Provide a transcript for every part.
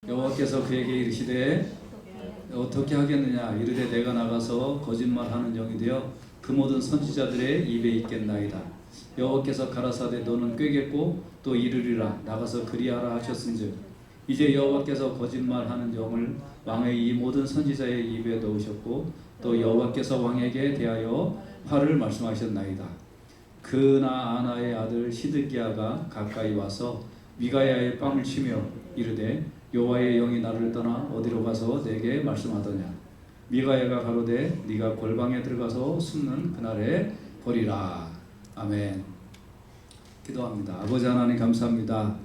여호와께서 그에게 이르시되 어떻게 하겠느냐 이르되 내가 나가서 거짓말하는 영이 되어 그 모든 선지자들의 입에 있겠나이다. 여호와께서 가라사대 너는 꾀겠고 또 이르리라 나가서 그리하라 하셨은즉 이제 여호와께서 거짓말하는 영을 왕의 이 모든 선지자의 입에 넣으셨고 또 여호와께서 왕에게 대하여 화를 말씀하셨나이다. 그나 아나의 아들 시드기야가 가까이 와서 미가야의 뺨을 치며 이르되 여호와의 영이 나를 떠나 어디로 가서 내게 말씀하더냐. 미가야가 가로되 네가 골방에 들어가서 숨는 그날에 보리라. 아멘. 기도합니다. 아버지 하나님 감사합니다.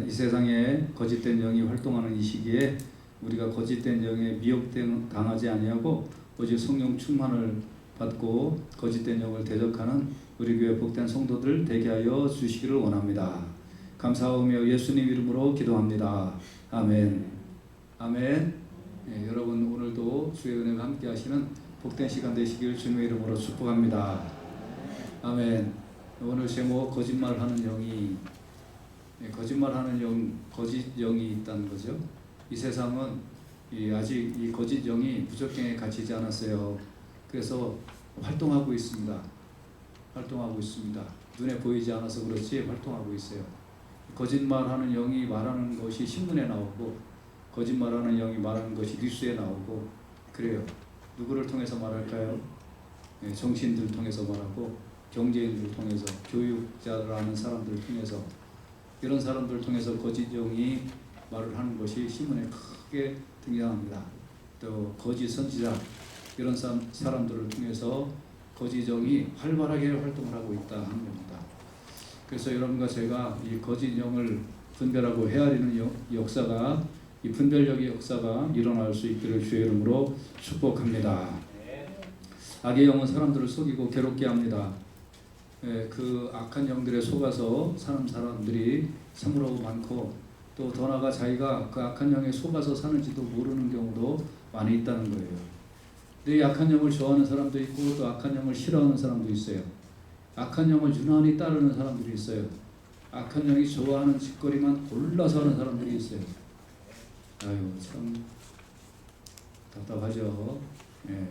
이 세상에 거짓된 영이 활동하는 이 시기에 우리가 거짓된 영에 미혹당하지 아니하고 오직 성령 충만을 받고 거짓된 영을 대적하는 우리 교회 복된 성도들 되게 하여 주시기를 원합니다. 감사하며 예수님 이름으로 기도합니다. 아멘. 아멘. 네, 여러분 오늘도 주의 은혜가 함께 하시는 복된 시간 되시길 주님의 이름으로 축복합니다. 아멘. 오늘 제목 거짓말하는 영이 거짓말하는 영, 거짓 영이 있다는 거죠. 이 세상은 아직 이 거짓 영이 무적경에 갇히지 않았어요. 그래서 활동하고 있습니다. 활동하고 있습니다. 눈에 보이지 않아서 그렇지 활동하고 있어요. 거짓말하는 영이 말하는 것이 신문에 나오고 거짓말하는 영이 말하는 것이 뉴스에 나오고 그래요. 누구를 통해서 말할까요? 정치인들 통해서 말하고 경제인들 통해서 교육자라는 사람들 통해서 이런 사람들 통해서 거짓 영이 말을 하는 것이 신문에 크게 등장합니다. 또 거짓 선지자 이런 사람들을 통해서 거짓 영이 활발하게 활동을 하고 있다 하는 겁니다. 그래서 여러분과 제가 이 거짓 영을 분별하고 헤아리는 역사가 이 분별력의 역사가 일어날 수 있기를 주의 이름으로 축복합니다. 악의 영은 사람들을 속이고 괴롭게 합니다. 그 악한 영들에 속아서 사는 사람들이 참으로 많고 또 더 나아가 자기가 그 악한 영에 속아서 사는지도 모르는 경우도 많이 있다는 거예요. 근데 이 악한 영을 좋아하는 사람도 있고 또 악한 영을 싫어하는 사람도 있어요. 악한 영을 유난히 따르는 사람들이 있어요. 악한 영이 좋아하는 짓거리만 골라서 하는 사람들이 있어요. 아유 참 답답하죠. 예.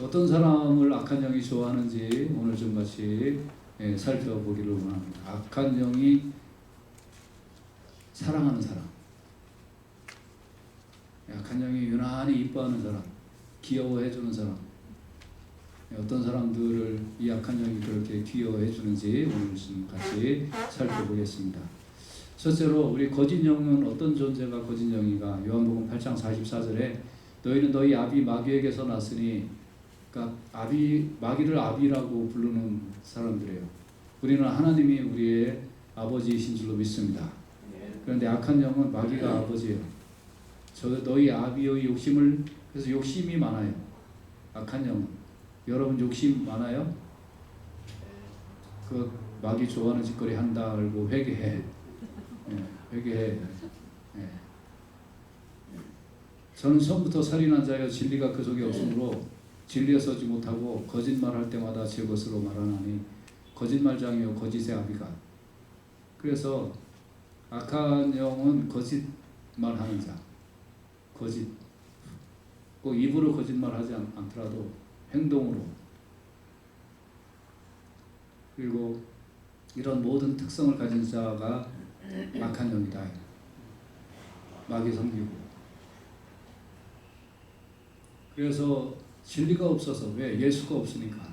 어떤 사람을 악한 영이 좋아하는지 오늘 좀 같이 살펴보기를 원합니다. 악한 영이 사랑하는 사람, 악한 영이 유난히 이뻐하는 사람, 귀여워해주는 사람, 어떤 사람들을 이 악한 영이 그렇게 귀여워해주는지 오늘 좀 같이 살펴보겠습니다. 첫째로 우리 거짓 영은 어떤 존재가 거짓 영인가? 요한복음 8장 44절에 너희는 너희 아비 마귀에게서 났으니 그러니까 마귀를 아비라고 부르는 사람들이에요. 우리는 하나님이 우리의 아버지이신 줄로 믿습니다. 그런데 악한 영은 마귀가 아버지예요. 너희 아비의 욕심을 그래서 욕심이 많아요. 악한 영은 여러분 욕심 많아요? 그 마귀 좋아하는 짓거리 한다 알고 회개해. 회개해. 저는 처음부터 살인한 자여 진리가 그 속에 없으므로 진리에 서지 못하고 거짓말할 때마다 제 것으로 말하나니 거짓말장이요 거짓의 아비가. 그래서 악한 영은 거짓말하는 자, 거짓. 꼭 입으로 거짓말하지 않더라도 행동으로. 그리고 이런 모든 특성을 가진 자가 악한 영이다. 마귀 섬기고. 그래서 진리가 없어서 왜? 예수가 없으니까.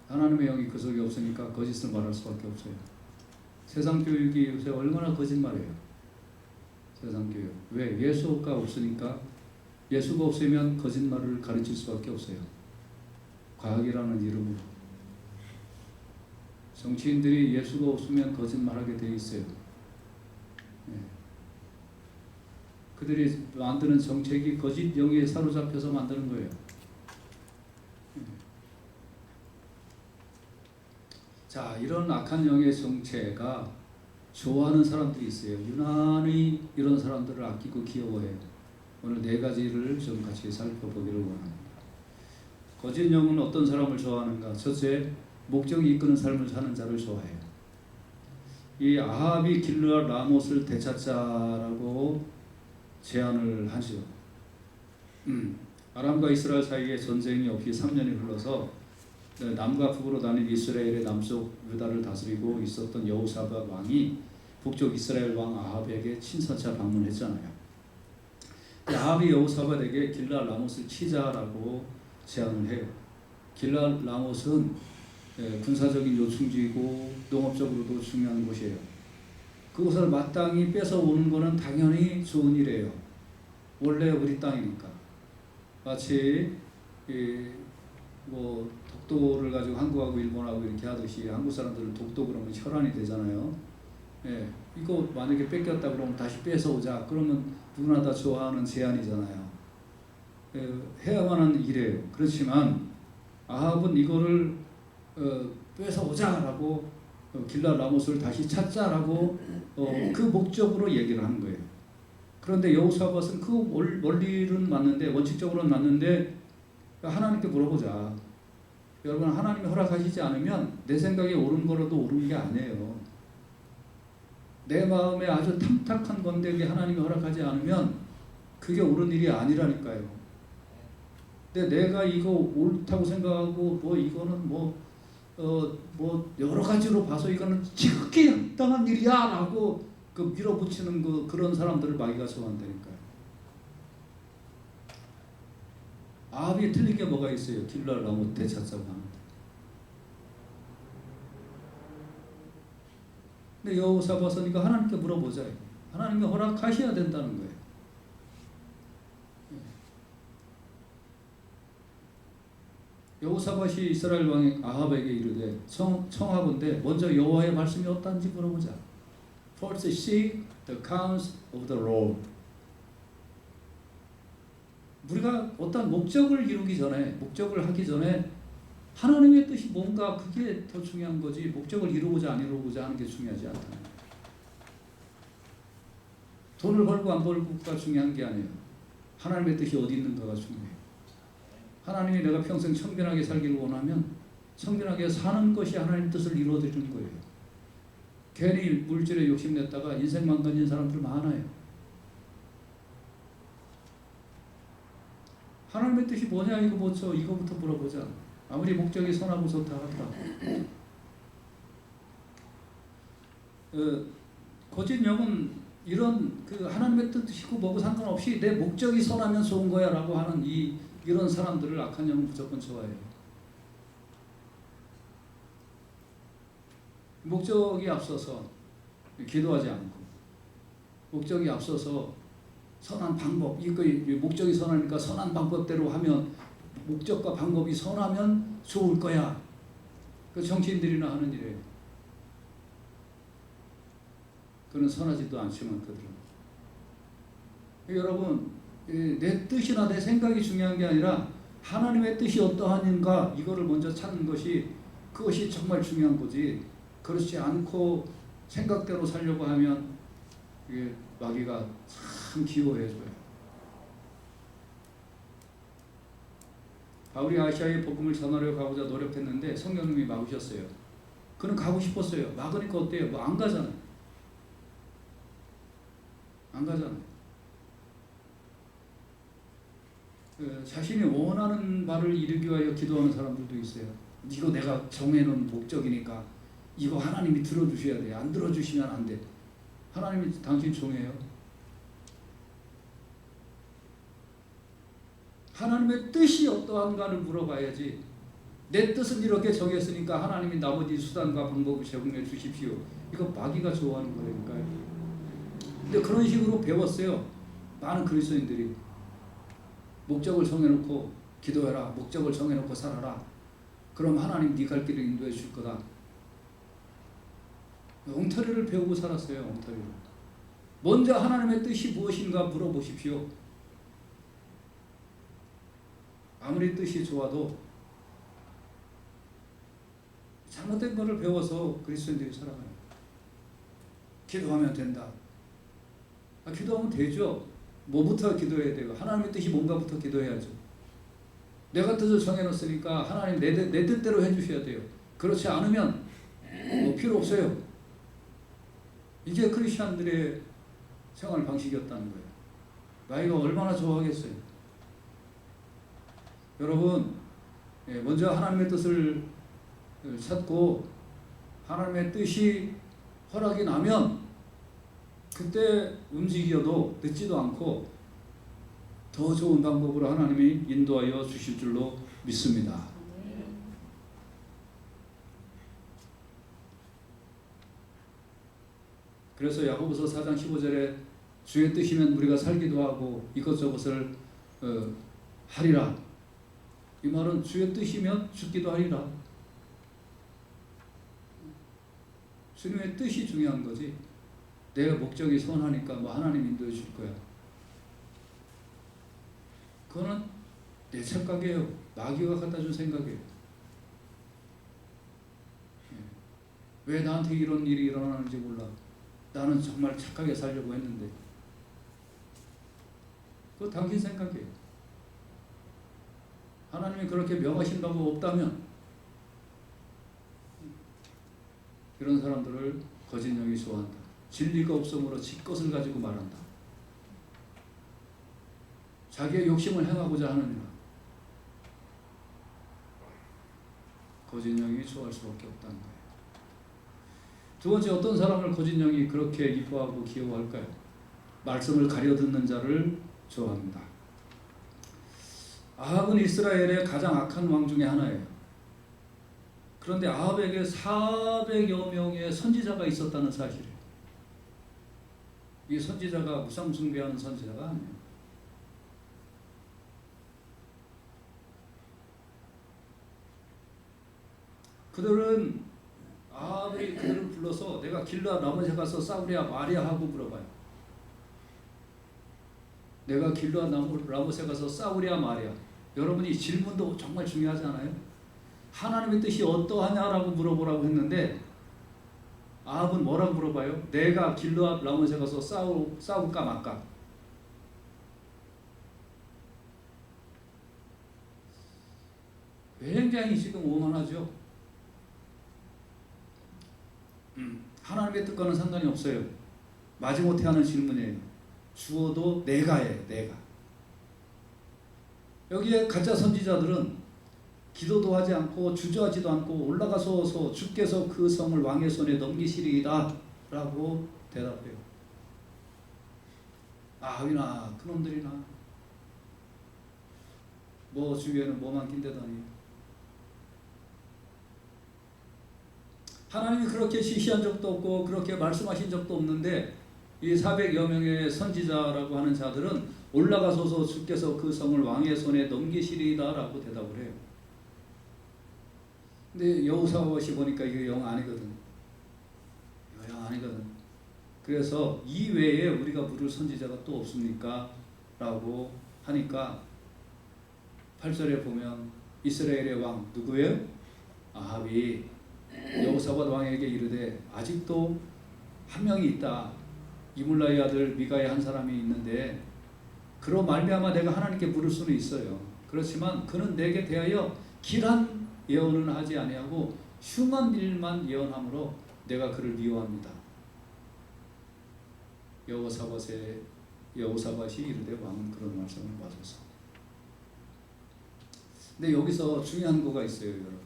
하나님의 영이 그 속에 없으니까 거짓을 말할 수밖에 없어요. 세상 교육이 요새 얼마나 거짓말이에요. 세상 교육. 왜? 예수가 없으니까. 예수가 없으면 거짓말을 가르칠 수밖에 없어요. 과학이라는 이름으로. 정치인들이 예수가 없으면 거짓말하게 돼 있어요. 그들이 만드는 정책이 거짓 영에 사로잡혀서 만드는 거예요. 자, 이런 악한 영의 정체가 좋아하는 사람들이 있어요. 유난히 이런 사람들을 아끼고 귀여워해요. 오늘 네 가지를 좀 같이 살펴보기를 원합니다. 거짓 영은 어떤 사람을 좋아하는가? 첫째, 목적이 이끄는 삶을 사는 자를 좋아해요. 이 아합이 길르앗 라못을 되찾자라고 제안을 하죠. 아람과 이스라엘 사이에 전쟁이 없이 3년이 흘러서 남과 북으로 나뉜 이스라엘의 남쪽 유다를 다스리고 있었던 여호사밧 왕이 북쪽 이스라엘 왕 아합에게 친서차 방문했잖아요. 아합이 여호사밧에게 길르앗 라못을 치자라고 제안을 해요. 길르앗 라못은 군사적인 요충지이고 농업적으로도 중요한 곳이에요. 그곳을 마땅히 뺏어오는 것은 당연히 좋은 일이에요. 원래 우리 땅이니까. 마치 뭐 독도를 가지고 한국하고 일본하고 이렇게 하듯이 한국 사람들은 독도 그러면 혈안이 되잖아요. 이거 만약에 뺏겼다 그러면 다시 뺏어오자. 그러면 누구나 다 좋아하는 제안이잖아요. 해야만 하는 일이에요. 그렇지만 아합은 이거를 뺏어오자라고 길르앗 라못을 다시 찾자라고 그 목적으로 얘기를 하는 거예요. 그런데 여호사밧은 그 원리는 맞는데, 원칙적으로는 맞는데 하나님께 물어보자. 여러분, 하나님이 허락하시지 않으면 내 생각에 옳은 거라도 옳은 게 아니에요. 내 마음에 아주 탐탁한 건데 그게 하나님이 허락하지 않으면 그게 옳은 일이 아니라니까요. 근데 내가 이거 옳다고 생각하고 이거는 뭐 여러 가지로 봐서 이거는 지극히 합당한 일이야라고 밀어붙이는 그런 사람들을 마귀가 좋아한다니까요. 아합이 틀린 게 뭐가 있어요? 길르앗 라못 되찾자고 하는데. 근데 여호사밧은 이거 하나님께 물어보자. 하나님이 허락하셔야 된다는 거예요. 여호사밧이 이스라엘 왕 아합에게 이르되 청하건대 먼저 여호와의 말씀이 어떤지 물어보자. First seek the counsel of the Lord. 우리가 어떤 목적을 이루기 전에, 목적을 하기 전에 하나님의 뜻이 뭔가 그게 더 중요한 거지, 목적을 이루고자 안 이루고자 하는 게 중요하지 않다. 돈을 벌고 안 벌고가 중요한 게 아니에요. 하나님의 뜻이 어디 있는가가 중요해요. 하나님이 내가 평생 청빈하게 살기를 원하면 청빈하게 사는 것이 하나님의 뜻을 이루어드리는 거예요. 괜히 물질에 욕심냈다가 인생 망가진 사람들 많아요. 하나님의 뜻이 뭐냐 이거부터 물어보자. 아무리 목적이 선하고 좋다 하더라도 거짓 영은 이런 하나님의 뜻이고 뭐고 상관없이 내 목적이 선하면 좋은 거야 라고 하는 이런 사람들을 악한 영은 무조건 좋아해요. 목적이 앞서서 기도하지 않고, 목적이 앞서서 선한 방법, 목적이 선하니까 선한 방법대로 하면, 목적과 방법이 선하면 좋을 거야. 그 정치인들이나 하는 일이에요. 그는 선하지도 않지만 그들은. 여러분, 내 뜻이나 내 생각이 중요한 게 아니라 하나님의 뜻이 어떠한가 이거를 먼저 찾는 그것이 정말 중요한 거지. 그렇지 않고 생각대로 살려고 하면 이게 마귀가 참 기호해줘요. 바울이 아시아에 복음을 전하려 가고자 노력했는데 성령님이 막으셨어요. 그는 가고 싶었어요. 막으니까 어때요? 안 가잖아요. 안 가잖아요. 자신이 원하는 바를 이루기 위하여 기도하는 사람들도 있어요. 이거 내가 정해놓은 목적이니까 이거 하나님이 들어주셔야 돼. 안 들어주시면 안 돼. 하나님이 당신 종이에요. 하나님의 뜻이 어떠한가를 물어봐야지. 내 뜻은 이렇게 정했으니까 하나님이 나머지 수단과 방법을 제공해 주십시오. 이거 마귀가 좋아하는 거라니까요. 근데 그런 식으로 배웠어요. 많은 그리스도인들이. 목적을 정해놓고 기도해라. 목적을 정해놓고 살아라. 그럼 하나님 네 갈 길을 인도해 줄 거다. 엉터리를 배우고 살았어요. 엉터리로. 먼저 하나님의 뜻이 무엇인가 물어보십시오. 아무리 뜻이 좋아도 잘못된 것을 배워서 그리스도인들이 살아가요. 기도하면 된다. 기도하면 되죠. 뭐부터 기도해야 돼요? 하나님의 뜻이 뭔가부터 기도해야죠. 내가 뜻을 정해놓았으니까 하나님 내 뜻대로 해주셔야 돼요. 그렇지 않으면 필요 없어요. 이게 크리스천들의 생활 방식이었다는 거예요. 나이가 얼마나 좋아하겠어요. 여러분, 먼저 하나님의 뜻을 찾고 하나님의 뜻이 허락이 나면 그때 움직여도 늦지도 않고 더 좋은 방법으로 하나님이 인도하여 주실 줄로 믿습니다. 그래서 야고보서 4장 15절에 주의 뜻이면 우리가 살기도 하고 이것저것을 하리라. 이 말은 주의 뜻이면 죽기도 하리라. 주님의 뜻이 중요한 거지. 내가 목적이 선하니까 뭐 하나님 인도해 줄 거야. 그거는 내 착각이에요. 마귀가 갖다 준 생각이에요. 왜 나한테 이런 일이 일어나는지 몰라. 나는 정말 착하게 살려고 했는데. 그거 당신 생각이에요. 하나님이 그렇게 명하신 바가 없다면 이런 사람들을 거짓 영이 좋아한다. 진리가 없으므로 지 것을 가지고 말한다. 자기의 욕심을 행하고자 하느니라. 거짓 영이 좋아할 수밖에 없다는 거예요. 두 번째, 어떤 사람을 거짓 영이 그렇게 이뻐하고 귀여워할까요? 말씀을 가려듣는 자를 좋아합니다. 아합은 이스라엘의 가장 악한 왕 중에 하나예요. 그런데 아합에게 400여 명의 선지자가 있었다는 사실이에요. 이 선지자가 우상 숭배하는 선지자가 아니에요. 그들은 아합이 그들을 불러서 내가 길르앗 라못에 가서 싸우랴 마랴 하고 물어봐요. 내가 길르앗 라못에 가서 싸우랴 마랴. 여러분이 질문도 정말 중요하지 않아요? 하나님의 뜻이 어떠하냐라고 물어보라고 했는데 아합은 뭐라고 물어봐요? 내가 길르앗 라못에 가서 싸울까 말까? 굉장히 지금 오만하죠. 하나님의 뜻과는 상관이 없어요. 마지못해 하는 질문이에요. 주어도 내가 해, 내가. 여기에 가짜 선지자들은 기도도 하지 않고 주저하지도 않고 올라가서 주께서 그 성을 왕의 손에 넘기시리이다 라고 대답해요. 아합이나 그놈들이나 뭐 주위에는 뭐만 낀대더니. 하나님이 그렇게 지시한 적도 없고 그렇게 말씀하신 적도 없는데 이 400여 명의 선지자라고 하는 자들은 올라가소서 주께서 그 성을 왕의 손에 넘기시리이다 라고 대답을 해요. 근데 여호사밧이 보니까 이게 영 아니거든. 이거 영 아니거든. 그래서 이 외에 우리가 부를 선지자가 또 없습니까? 라고 하니까 8절에 보면 이스라엘의 왕 누구예요? 아합이 여호사밧 왕에게 이르되 아직도 한 명이 있다. 이물라의 아들 미가의 한 사람이 있는데 그로 말미암아 내가 하나님께 물을 수는 있어요. 그렇지만 그는 내게 대하여 길한 예언은 하지 아니하고 흉한 일만 예언함으로 내가 그를 미워합니다. 여호사밧이 이르되 왕은 그런 말씀을 받았어. 근데 여기서 중요한 거가 있어요, 여러분.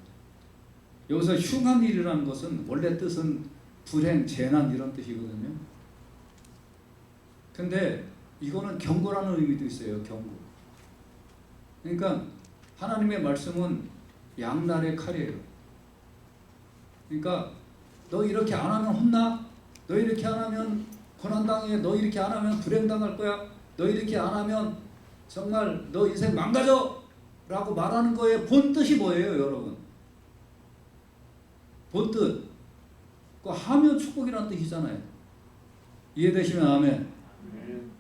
여기서 흉한 일이라는 것은 원래 뜻은 불행, 재난 이런 뜻이거든요. 근데 이거는 경고라는 의미도 있어요. 경고. 그러니까 하나님의 말씀은 양날의 칼이에요. 그러니까 너 이렇게 안 하면 혼나? 너 이렇게 안 하면 고난당해? 너 이렇게 안 하면 불행당할 거야? 너 이렇게 안 하면 정말 너 인생 망가져! 라고 말하는 거의 본뜻이 뭐예요, 여러분? 본뜻. 그 하면 축복이라는 뜻이잖아요. 이해되시면 아멘.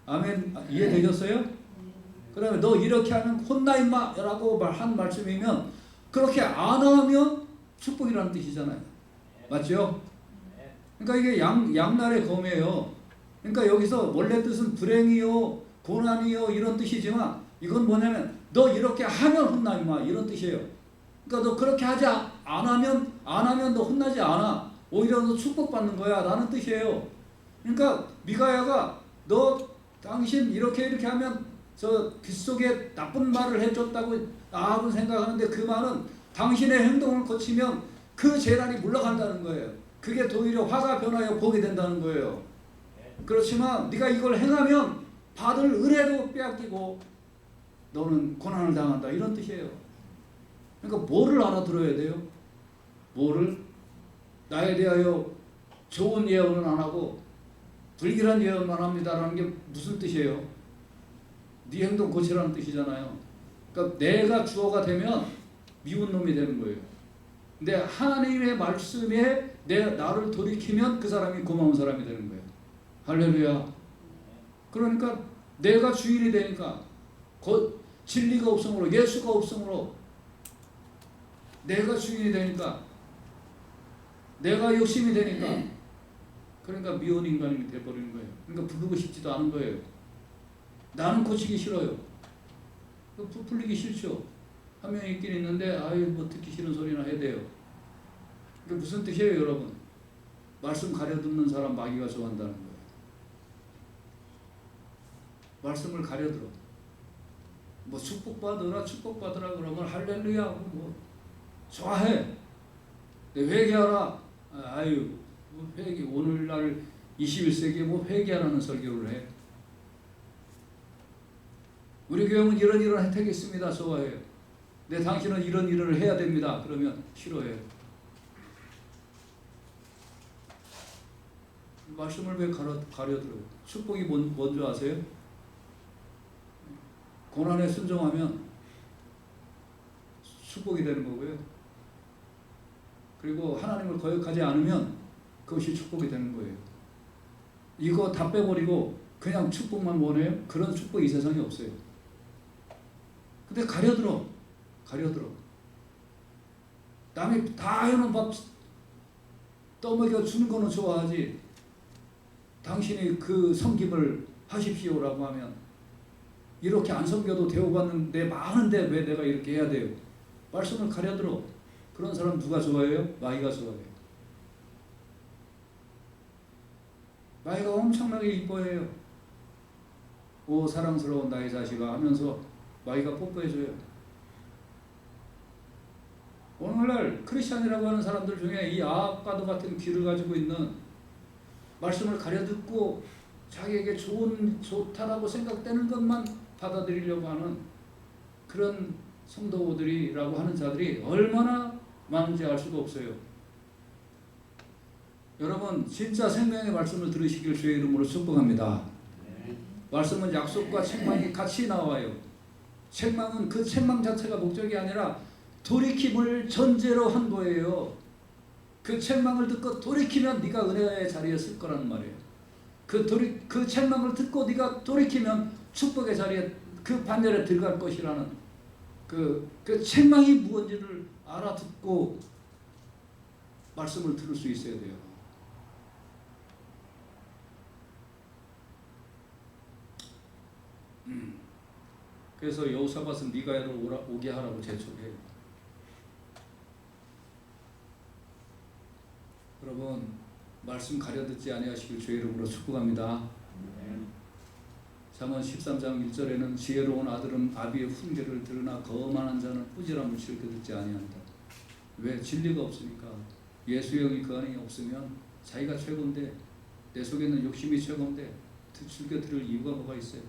아멘. 이해되셨어요? 그 다음에 너 이렇게 하면 혼나 임마 라고 한 말씀이면 그렇게 안 하면 축복이라는 뜻이잖아요. 맞죠? 그러니까 이게 양날의 검이에요. 그러니까 여기서 원래 뜻은 불행이요 고난이요 이런 뜻이지만 이건 뭐냐면 너 이렇게 하면 혼나 임마 이런 뜻이에요. 그러니까 너 그렇게 하지 안 하면 너 혼나지 않아. 오히려 너 축복받는 거야 라는 뜻이에요. 그러니까 미가야가 너 당신 이렇게 하면 저 귓속에 나쁜 말을 해줬다고 아합은 생각하는데 그 말은 당신의 행동을 고치면 그 재난이 물러간다는 거예요. 그게 오히려 화가 변하여 복이 된다는 거예요. 그렇지만 네가 이걸 행하면 받을 은혜도 빼앗기고 너는 고난을 당한다, 이런 뜻이에요. 그러니까 뭐를 알아들어야 돼요? 뭐를? 나에 대하여 좋은 예언은 안 하고 불길한 예언만 합니다라는 게 무슨 뜻이에요? 네 행동 고치라는 뜻이잖아요. 그러니까 내가 주어가 되면 미운 놈이 되는 거예요. 근데 하나님의 말씀에 나를 돌이키면 그 사람이 고마운 사람이 되는 거예요. 할렐루야. 그러니까 내가 주인이 되니까 진리가 없으므로, 예수가 없으므로 내가 주인이 되니까, 내가 욕심이 되니까, 그러니까 미운 인간이 돼버리는 거예요. 그러니까 부르고 싶지도 않은 거예요. 나는 고치기 싫어요. 풀리기 싫죠. 한 명이 있긴 있는데 뭐 듣기 싫은 소리나 해야 돼요. 그게 무슨 뜻이에요, 여러분? 말씀 가려듣는 사람 마귀가 좋아한다는 거예요. 말씀을 가려들어. 뭐 축복받으라 그러면 할렐루야 뭐 좋아해. 회개하라. 뭐 회개, 오늘날 21세기에 뭐 회개하라는 설교를 해. 우리 교회는 이런 혜택이 있습니다. 좋아해요. 당신은 이런 일을 해야 됩니다. 그러면 싫어해요. 말씀을 왜 가려들어요? 축복이 뭔지 아세요? 고난에 순종하면 축복이 되는 거고요. 그리고 하나님을 거역하지 않으면 그것이 축복이 되는 거예요. 이거 다 빼버리고 그냥 축복만 원해요? 그런 축복이 이 세상에 없어요. 근데 가려들어. 남이 다 해놓은 밥 떠먹여 주는 거는 좋아하지, 당신이 그 섬김을 하십시오라고 하면 이렇게 안 섬겨도 대우받는데 많은데 왜 내가 이렇게 해야 돼요? 말씀을 가려들어. 그런 사람 누가 좋아해요? 마귀가 좋아해요. 마귀가 엄청나게 이뻐해요. 오 사랑스러운 나의 자식아 하면서 마귀가 뽀뽀해줘요. 오늘날 크리스찬이라고 하는 사람들 중에 이 아합과도 같은 귀를 가지고 있는, 말씀을 가려듣고 자기에게 좋다라고 생각되는 것만 받아들이려고 하는 그런 성도들이라고 하는 자들이 얼마나 많은지 알 수가 없어요. 여러분 진짜 생명의 말씀을 들으시길 주의 이름으로 축복합니다. 말씀은 약속과 책망이 같이 나와요. 책망은 그 책망 자체가 목적이 아니라 돌이킴을 전제로 한 거예요. 그 책망을 듣고 돌이키면 네가 은혜의 자리에 설 거라는 말이에요. 그 책망을 듣고 네가 돌이키면 축복의 자리에, 그 반열에 들어갈 것이라는 그 책망이 무엇인지를 알아듣고 말씀을 들을 수 있어야 돼요. 그래서 여호사밧은 미가야를 오게 하라고 재촉해요. 여러분 말씀 가려듣지 아니하시길 주의 이름으로 축복합니다. 잠언 13장 1절에는 지혜로운 아들은 아비의 훈계를 들으나 거만한 자는 꾸지람을 즐겨 듣지 아니한다. 왜? 진리가 없으니까. 예수의 영이 그 안에 없으면 자기가 최고인데, 내 속에 있는 욕심이 최고인데 즐겨 들을 이유가 뭐가 있어요?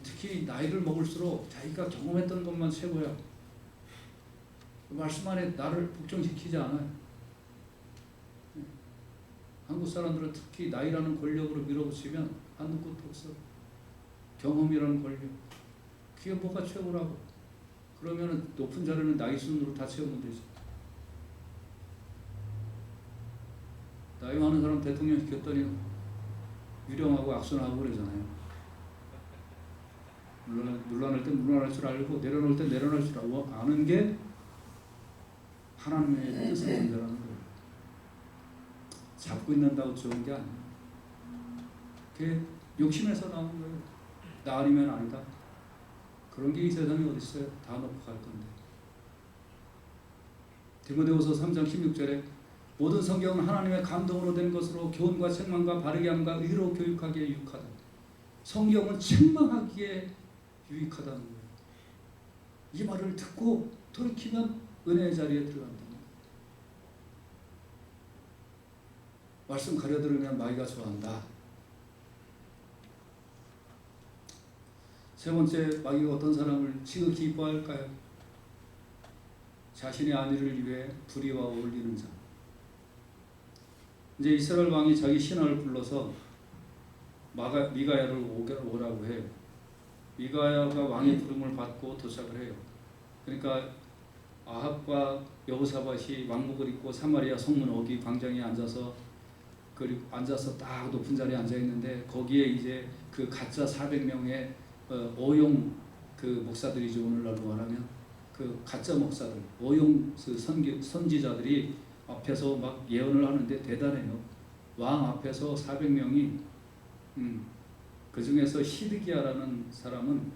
특히 나이를 먹을수록 자기가 경험했던 것만 최고야. 말씀 안에 나를 복종시키지 않아요. 한국 사람들은 특히 나이라는 권력으로 밀어붙이면 하는 것도 없어. 경험이라는 권력. 그게 뭐가 최고라고. 그러면 높은 자리는 나이 순으로 다 채우면 되지. 나이 많은 사람 대통령 시켰더니 유령하고 악순하고 그러잖아요. 물러날 때 물러날 줄 알고 내려놓을 때 내려놓을 줄 알고 아는 게 하나님의 뜻을 전달하는 거예요. 잡고 있는다고 좋은 게 아니에요. 그게 욕심에서 나오는 거예요. 나 아니면 아니다. 그런 게 이 세상에 어디 있어요? 다 놓고 갈 건데. 디모데후서 3장 16절에 모든 성경은 하나님의 감동으로 된 것으로 교훈과 책망과 바르게 함과 의로 교육하기에 유익하다. 성경은 책망하기에 유익하다는 거예요. 이 말을 듣고 돌이키면 은혜의 자리에 들어간다. 말씀 가려들으면 마귀가 좋아한다. 세 번째, 마귀가 어떤 사람을 지극히 기뻐할까요? 자신의 안위를 위해 불의와 어울리는 자. 이제 이스라엘 왕이 자기 신하를 불러서 미가야를 오라고 해요. 미가야가 왕의 부름을 받고 도착을 해요. 그러니까 아합과 여호사밧이 왕복을 입고 사마리아 성문 어기 광장에 앉아서 딱 높은 자리에 앉아 있는데, 거기에 이제 그 가짜 400명의 어용 그 목사들이죠. 오늘날로 말하면 그 가짜 목사들, 어용 그 선지자들이 앞에서 막 예언을 하는데 대단해요. 왕 앞에서 400명이 그 중에서 시드기야라는 사람은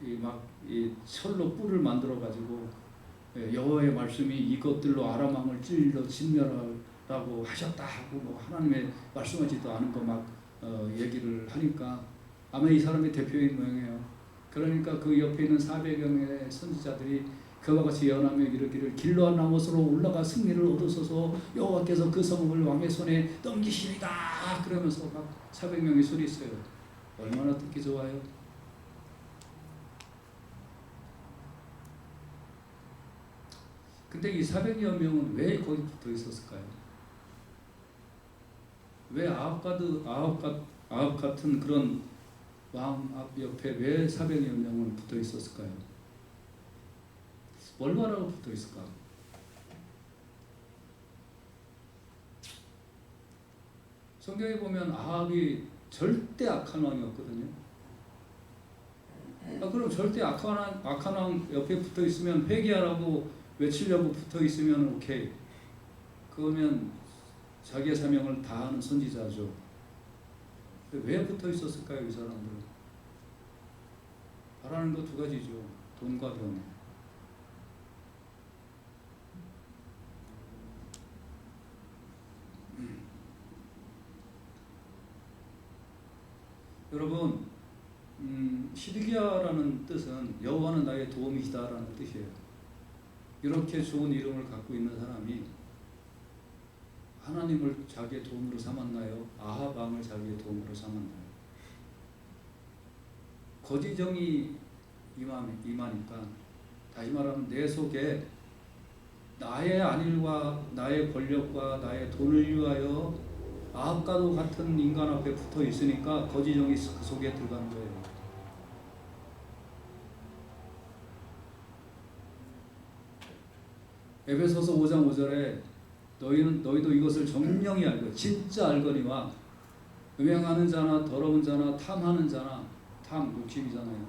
이 철로 뿔을 만들어 가지고 여호와의 말씀이 이것들로 아람 왕을 찔러 진멸하라고 하셨다 하고 뭐 하나님의 말씀하지도 않은 거 막 얘기를 하니까 아마 이 사람의 대표인 모양이에요. 그러니까 그 옆에 있는 400여 명의 선지자들이 그와 같이 예언하며 이르기를 길르앗 나못으로 올라가 승리를 얻으소서 여호와께서 그 성읍을 왕의 손에 넘기시리다 그러면서 막 400명이 소리했어요. 얼마나 듣기 좋아요. 근데 이 400여 명은 왜 거기 붙어 있었을까요? 왜 아합 같은 그런 왕 앞 옆에 왜 400여 명은 붙어 있었을까요? 뭘 말하고 붙어 있을까? 성경에 보면 아합이 절대 악한 왕이었거든요. 그럼 절대 악한 왕 옆에 붙어 있으면 회개하라고 외치려고 붙어 있으면 오케이. 그러면 자기의 사명을 다하는 선지자죠. 왜 붙어 있었을까요, 이 사람들은? 바라는 거 두 가지죠. 돈과 돈. 여러분, 시드기야라는 뜻은 여호와는 나의 도움이시다라는 뜻이에요. 이렇게 좋은 이름을 갖고 있는 사람이 하나님을 자기의 도움으로 삼았나요? 아합 왕을 자기의 도움으로 삼았나요? 거지정이 임하니까, 다시 말하면 내 속에 나의 안일과 나의 권력과 나의 돈을 위하여 아합과도 같은 인간 앞에 붙어 있으니까 거지정이 그 속에 들어간 거예요. 에베소서 5장 5절에 너희도 이것을 정령히 알고 진짜 알거니와 음행하는 자나 더러운 자나 탐하는 자나, 탐 욕심이잖아요.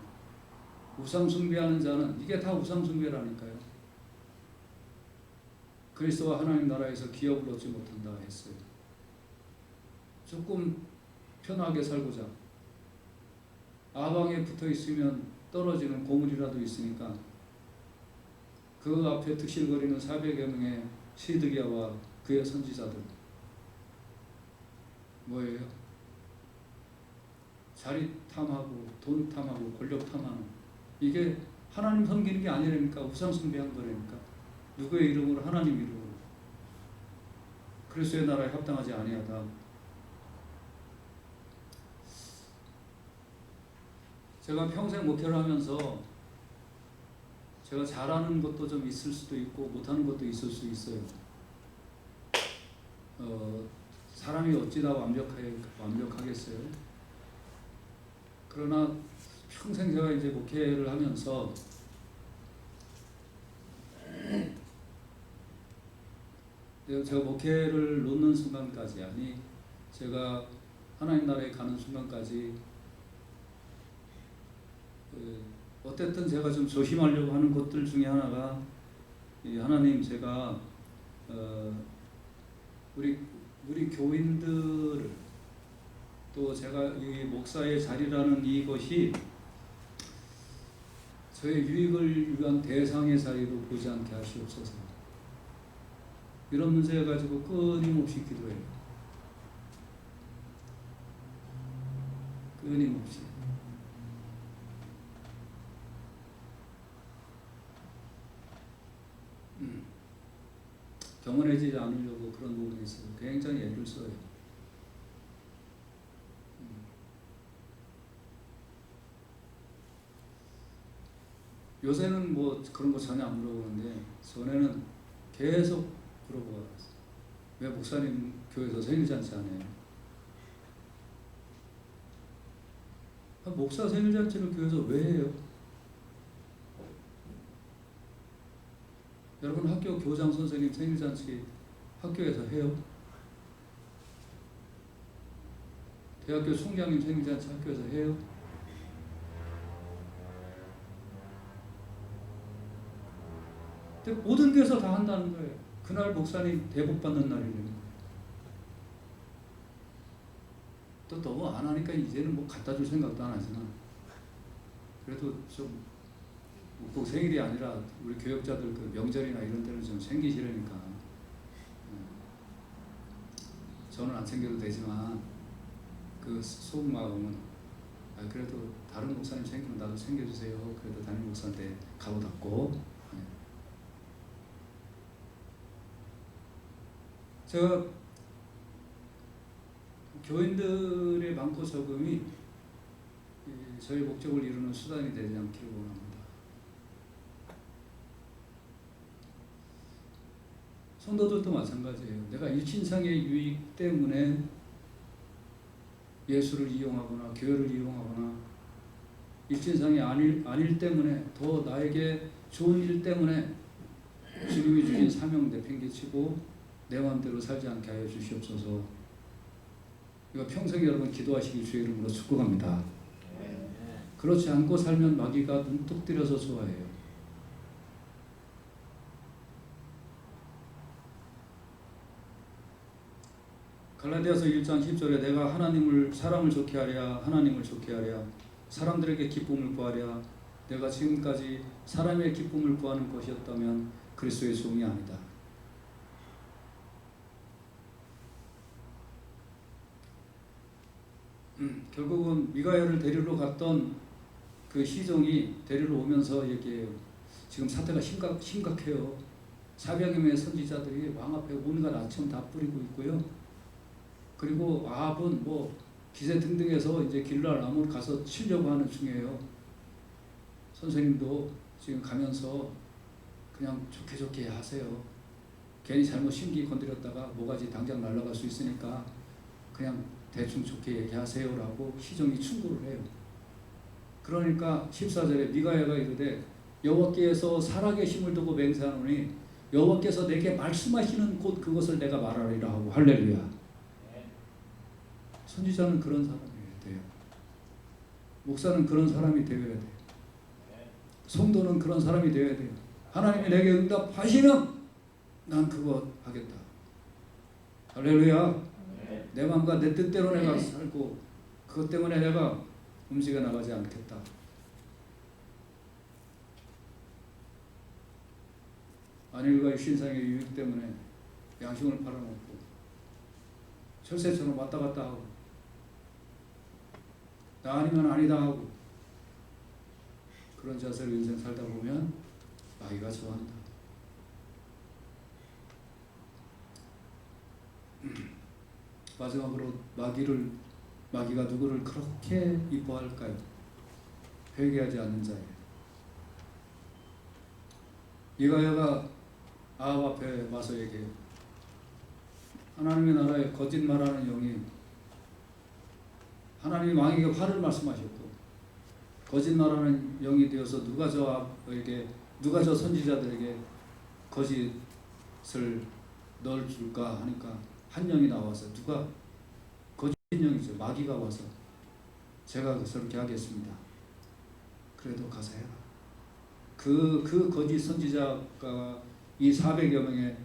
우상 숭배하는 자는, 이게 다 우상 숭배라니까요. 그리스도와 하나님 나라에서 기업을 얻지 못한다 했어요. 조금 편하게 살고자 아방에 붙어 있으면 떨어지는 고물이라도 있으니까 그 앞에 득실거리는 400여 명의 시드기야와 그의 선지자들, 뭐예요? 자리 탐하고 돈 탐하고 권력 탐하는, 이게 하나님 섬기는 게 아니라니까. 우상 숭배한 거라니까. 누구의 이름으로? 하나님 이름으로. 그리스도의 나라에 합당하지 아니하다. 제가 평생 목회를 하면서 제가 잘하는 것도 좀 있을 수도 있고 못하는 것도 있을 수 있어요. 사람이 어찌나 완벽하겠어요. 그러나 평생 제가 이제 목회를 하면서 제가 목회를 놓는 순간까지, 아니 제가 하나님 나라에 가는 순간까지 어쨌든 제가 좀 조심하려고 하는 것들 중에 하나가, 하나님 제가 우리 교인들을, 또 제가 이 목사의 자리라는 이것이 저의 유익을 위한 대상의 자리로 보지 않게 하시옵소서. 이런 문제 가지고 끊임없이 기도해요. 끊임없이. 경건해지지 않으려고 그런 부분이 있어요. 굉장히 애를 써요. 요새는 뭐 그런 거 전혀 안 물어보는데 전에는 계속 물어보고 왔어요. 왜 목사님 교회에서 생일잔치 안 해요? 목사 생일잔치를 교회에서 왜 해요? 여러분 학교 교장 선생님 생일잔치 학교에서 해요? 대학교 총장님 생일잔치 학교에서 해요? 근데 모든 데서 다 한다는 거예요. 그날 목사님 대복 받는 날이라는 거예요. 또 너무 안 하니까 이제는 뭐 갖다 줄 생각도 안 하지만 그래도 좀 꼭 생일이 아니라 우리 교역자들 그 명절이나 이런 데는 좀 챙기시려니까 저는 안 챙겨도 되지만 그 속마음은 그래도 다른 목사님 챙기면 나도 챙겨주세요. 그래도 담임 목사한테 가로 닫고 제가 교인들의 많고 적음이 저희 목적을 이루는 수단이 되지 않기를 원합니다. 성도들도 마찬가지예요. 내가 일신상의 유익 때문에 예수를 이용하거나 교회를 이용하거나 일신상이 아닐 때문에 더 나에게 좋은 일 때문에 주님이 주신 사명 내팽개치고 내 마음대로 살지 않게 하여 주시옵소서. 이거 평생 여러분 기도하시기 주의 이름으로 축복합니다. 그렇지 않고 살면 마귀가 눈독 들여서 좋아해요. 갈라디아서 1장 10절에 내가 사람을 좋게 하랴 하나님을 좋게 하랴 사람들에게 기쁨을 구하랴 내가 지금까지 사람의 기쁨을 구하는 것이었다면 그리스도의 종이 아니다. 결국은 미가야를 데리러 갔던 그 시종이 데리러 오면서 얘기해요. 지금 사태가 심각해요. 400여 명의 선지자들이 왕 앞에 온갖 아첨 다 뿌리고 있고요. 그리고 아합은 뭐 기세 등등해서 이제 길랄 나무를 가서 치려고 하는 중이에요. 선생님도 지금 가면서 그냥 좋게 하세요. 괜히 잘못 심기 건드렸다가 모가지 당장 날아갈 수 있으니까 그냥 대충 좋게 얘기하세요 라고 시종이 충고를 해요. 그러니까 14절에 미가야가 이르되 여호와께서 살아계심을 두고 맹세하노니 여호와께서 내게 말씀하시는 곳 그것을 내가 말하리라 하고 할렐루야. 선지자는 그런 사람이 돼요. 목사는 그런 사람이 되어야 돼요. 성도는 그런 사람이 되어야 돼요. 하나님이 내게 응답하시면 난 그거 하겠다. 할렐루야. 내 마음과 내 뜻대로 내가 살고 그것 때문에 내가 움직여 나가지 않겠다. 안일과 일신상의 유익 때문에 양심을 팔아먹고 철새처럼 왔다 갔다 하고 나 아니면 아니다 하고 그런 자세로 인생 살다 보면 마귀가 좋아한다. 마지막으로 마귀가 누구를 그렇게 이뻐할까요? 회개하지 않는 자예요. 미가야가 아합 앞에 와서 얘기해요. 하나님의 나라에 거짓말하는 영이 하나님이 왕에게 화를 말씀하셨고 거짓말하는 영이 되어서 누가 저 선지자들에게 거짓을 넣을 줄까 하니까 한 영이 나와서 누가 거짓 영이죠. 마귀가 와서 제가 그렇게 하겠습니다. 그래도 가서 해라. 그 거짓 선지자가 이 400여 명의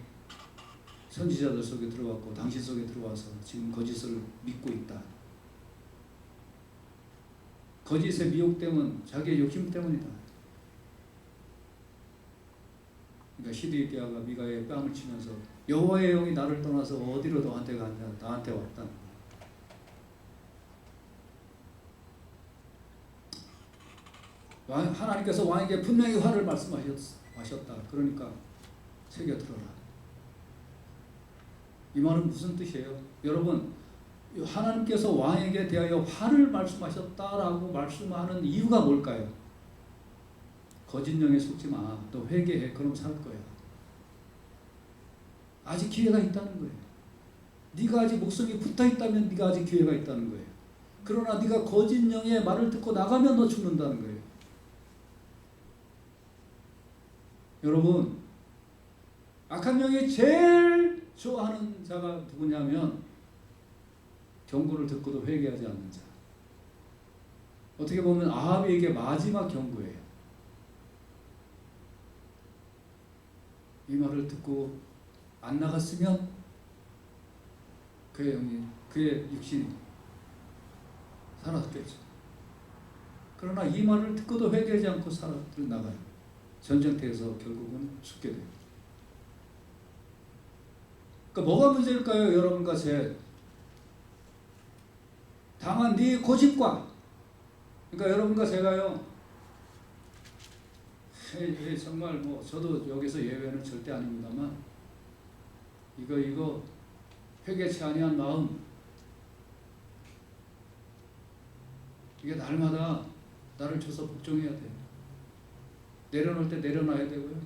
선지자들 속에 들어왔고 당신 속에 들어와서 지금 거짓을 믿고 있다. 거짓의 미혹됨은 자기의 욕심 때문이다. 그러니까 시드기야가 미가에 뺨을 치면서 여호와의 영이 나를 떠나서 어디로 너한테 갔냐, 나한테 왔다. 하나님께서 왕에게 분명히 화를 말씀하셨다. 그러니까 새겨 들어라. 이 말은 무슨 뜻이에요? 여러분, 하나님께서 왕에게 대하여 화를 말씀하셨다라고 말씀하는 이유가 뭘까요? 거짓 영에 속지 마. 너 회개해. 그럼 살 거야. 아직 기회가 있다는 거예요. 네가 아직 목숨이 붙어 있다면 네가 아직 기회가 있다는 거예요. 그러나 네가 거짓 영의 말을 듣고 나가면 너 죽는다는 거예요. 여러분, 악한 영이 제일 좋아하는 자가 누구냐면 경고를 듣고도 회개하지 않는 자. 어떻게 보면 아합에게 마지막 경고예요. 이 말을 듣고 안 나갔으면 그의 영이, 그의 육신이 살았겠죠. 그러나 이 말을 듣고도 회개하지 않고 나가요. 전쟁터에서 결국은 죽게 돼요. 그러니까 뭐가 문제일까요? 여러분과 제 당한 네 고집과, 그러니까 여러분과 제가요, 정말 뭐 저도 여기서 예외는 절대 아닙니다만 이거 회개치 아니한 마음, 이게 날마다 나를 쳐서 복종해야 돼요. 내려놓을 때 내려놔야 되고요.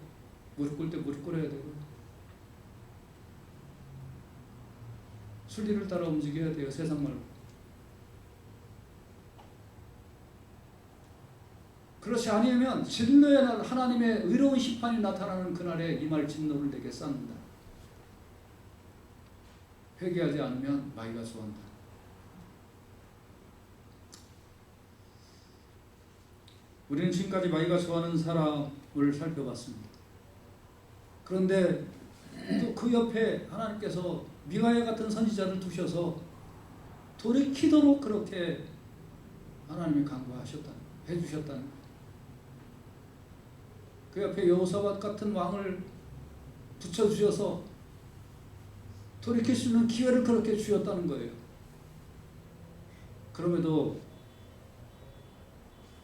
무릎 꿇을 때 무릎 꿇어야 되고요. 순리를 따라 움직여야 돼요. 세상 말고. 그렇지 않으면 진노의 날, 하나님의 의로운 심판이 나타나는 그날에 임할 진노를 내게 쌓는다. 회개하지 않으면 마귀가 좋아한다. 우리는 지금까지 마귀가 좋아하는 사람을 살펴봤습니다. 그런데 또 그 옆에 하나님께서 미가야 같은 선지자를 두셔서 돌이키도록 그렇게 하나님이 해주셨다는 거예요. 그 옆에 여호사밧 같은 왕을 붙여주셔서 돌이킬 수 있는 기회를 그렇게 주셨다는 거예요. 그럼에도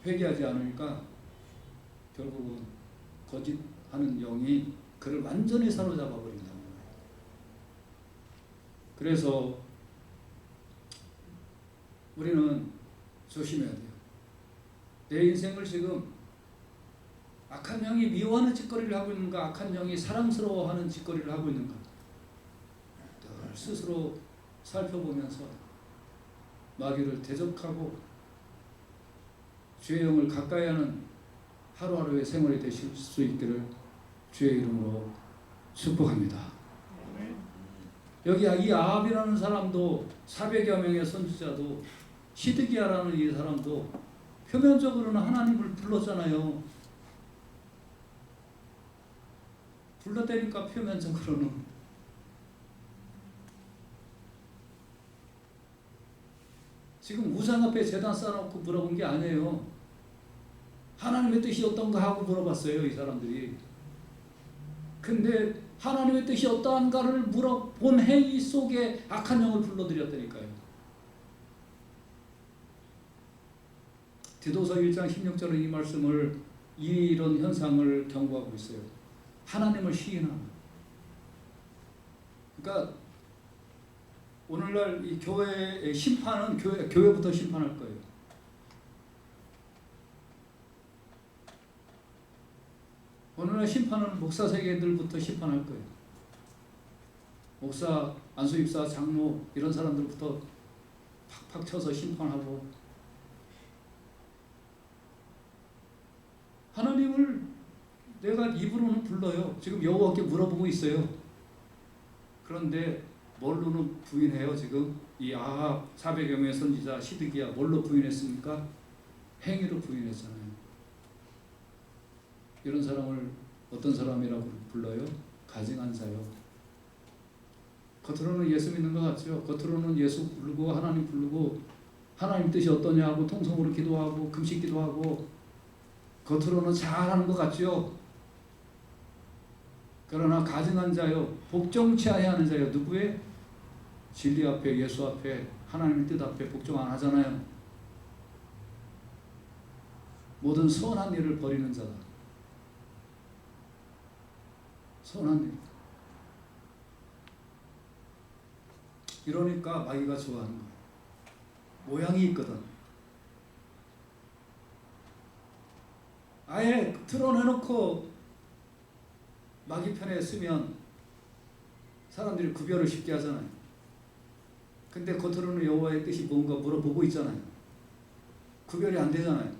회개하지 않으니까 결국은 거짓하는 영이 그를 완전히 사로잡아 버린다는 거예요. 그래서 우리는 조심해야 돼요. 내 인생을 지금 악한 영이 미워하는 짓거리를 하고 있는가, 악한 영이 사랑스러워하는 짓거리를 하고 있는가, 늘 스스로 살펴보면서 마귀를 대적하고 주의 영을 가까이 하는 하루하루의 생활이 되실 수 있기를 주의 이름으로 축복합니다. 여기 이 아합이라는 사람도 400여 명의 선지자도 시드기야라는 이 사람도 표면적으로는 하나님을 불렀잖아요. 불렀다니까 표면적으로는. 지금 우상 앞에 제단 쌓아놓고 물어본 게 아니에요. 하나님의 뜻이 어떤가 하고 물어봤어요, 이 사람들이. 근데 하나님의 뜻이 어떠한가를 물어본 행위 속에 악한 영을 불러들였다니까요. 디도서 1장 16절의 이 말씀을, 이런 현상을 경고하고 있어요. 하나님을 시인하는. 그러니까 오늘날 이 교회의 심판은 교회부터 심판할 거예요. 오늘날 심판은 목사 세계들부터 심판할 거예요. 목사, 안수입사, 장로 이런 사람들부터 팍팍 쳐서 심판하고, 하나님을 내가 입으로는 불러요. 지금 여호와께 물어보고 있어요. 그런데 뭘로는 부인해요. 지금 이 아합 400여 명의 선지자 시드기야 뭘로 부인했습니까? 행위로 부인했잖아요. 이런 사람을 어떤 사람이라고 불러요? 가증한 자요. 겉으로는 예수 믿는 것 같죠. 겉으로는 예수 부르고 하나님 부르고 하나님 뜻이 어떠냐 하고 통성으로 기도하고 금식 기도하고 겉으로는 잘하는 것 같죠. 그러나 가증한 자요 복종치 아니하는 자요 누구의? 진리 앞에 예수 앞에 하나님의 뜻 앞에 복종 안 하잖아요. 모든 선한 일을 버리는 자다. 선한 일. 이러니까 마귀가 좋아하는 거예요. 모양이 있거든. 아예 드러내놓고 마귀 편에 쓰면 사람들이 구별을 쉽게 하잖아요. 근데 겉으로는 여호와의 뜻이 뭔가 물어보고 있잖아요. 구별이 안 되잖아요.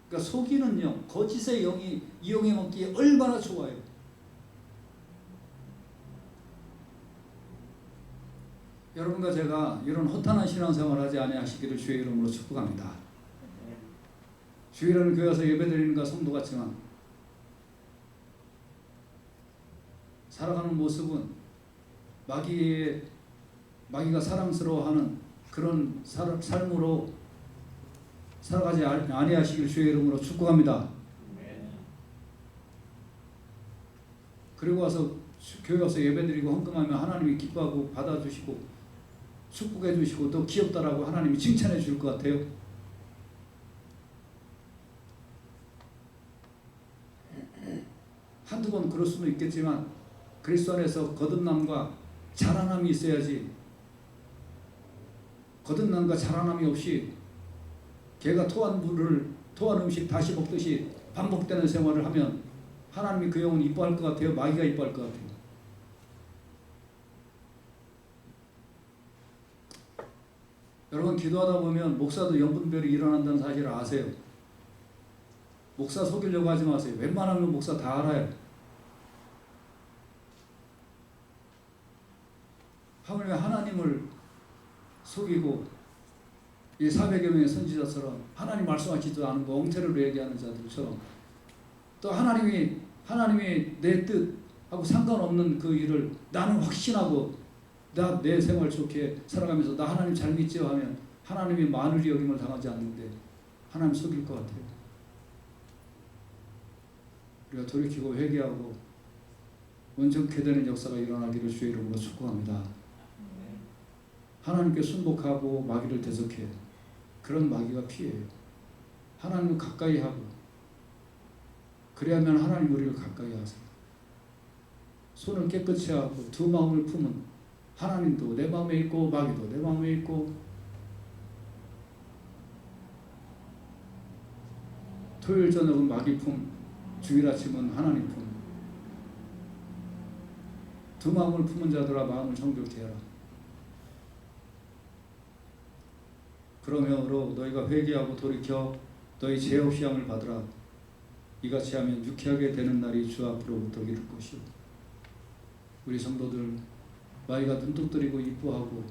그러니까 속이는 영, 거짓의 영이 이용해 먹기에 얼마나 좋아요. 여러분과 제가 이런 허탄한 신앙생활을 하지 아니하시기를 주의 이름으로 축복합니다. 주일에는 교회 와서 예배드리는 가 성도 같지만 살아가는 모습은 마귀가 사랑스러워하는 그런 삶으로 살아가지 아니하시길 주의 이름으로 축복합니다. 그리고 와서 교회 와서 예배드리고 헌금하면 하나님이 기뻐하고 받아주시고 축복해 주시고 또 귀엽다라고 하나님이 칭찬해 줄 것 같아요. 한두 번 그럴 수는 있겠지만 그리스도 안에서 거듭남과 자라남이 있어야지. 거듭남과 자라남이 없이 개가 토한 음식 다시 먹듯이 반복되는 생활을 하면 하나님이 그 영혼 이뻐할 것 같아요? 마귀가 이뻐할 것 같아요? 여러분 기도하다 보면 목사도 영분별이 일어난다는 사실을 아세요? 목사 속이려고 하지 마세요. 웬만하면 목사 다 알아요. 하물며 하나님을 속이고 이 400여 명의 선지자처럼 하나님 말씀하지도 않은 엉터리로 얘기하는 자들처럼 또 하나님이 내 뜻하고 상관없는 그 일을 나는 확신하고 내 생활 좋게 살아가면서 나 하나님 잘 믿지요 하면 하나님이 만울이 여김을 당하지 않는데 하나님 속일 것 같아요. 우리가 돌이키고 회개하고 온전케 되는 역사가 일어나기를 주의 이름으로 축복합니다. 하나님께 순복하고 마귀를 대적해. 그런 마귀가 피해요. 하나님을 가까이 하고 그래야만 하나님 우리를 가까이 하세요. 손을 깨끗이 하고 두 마음을 품은 하나님도 내 마음에 있고 마귀도 내 마음에 있고 토요일 저녁은 마귀 품, 주일 아침은 하나님 품. 두 마음을 품은 자들아 마음을 정결케 하라. 그러므로 너희가 회개하고 돌이켜 너희 죄 없이 함을 받으라. 이같이 하면 유쾌하게 되는 날이 주 앞으로부터 이를 것이요. 우리 성도들 마귀가 눈독 들이고 이뻐하고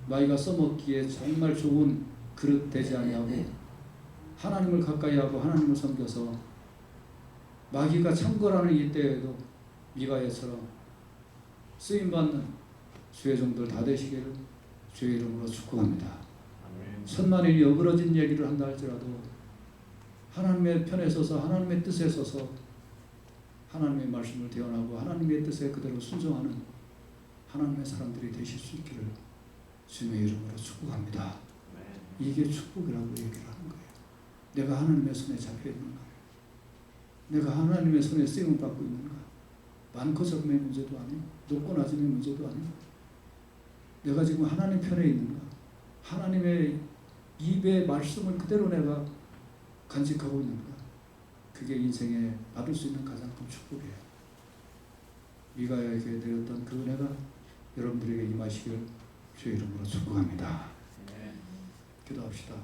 마귀가 써먹기에 정말 좋은 그릇 되지 아니하고 하나님을 가까이 하고 하나님을 섬겨서 마귀가 창궐하는 이때에도 미가야처럼 쓰임받는 주의 종들 다 되시기를 주의 이름으로 축복합니다. 천만인이 어그러진 얘기를 한다 할지라도 하나님의 편에 서서 하나님의 뜻에 서서 하나님의 말씀을 대언하고 하나님의 뜻에 그대로 순종하는 하나님의 사람들이 되실 수 있기를 주님의 이름으로 축복합니다. 이게 축복이라고 얘기를 하는 거예요. 내가 하나님의 손에 잡혀 있는가? 내가 하나님의 손에 쓰임을 받고 있는가? 많고 적음의 문제도 아니고 높고 낮음의 문제도 아니고 내가 지금 하나님 편에 있는가? 하나님의 입의 말씀을 그대로 내가 간직하고 있는가? 그게 인생에 받을 수 있는 가장 큰 축복이에요. 미가야에게 내렸던 그 은혜가 여러분들에게 임하시길 주의 이름으로 축복합니다. 기도합시다.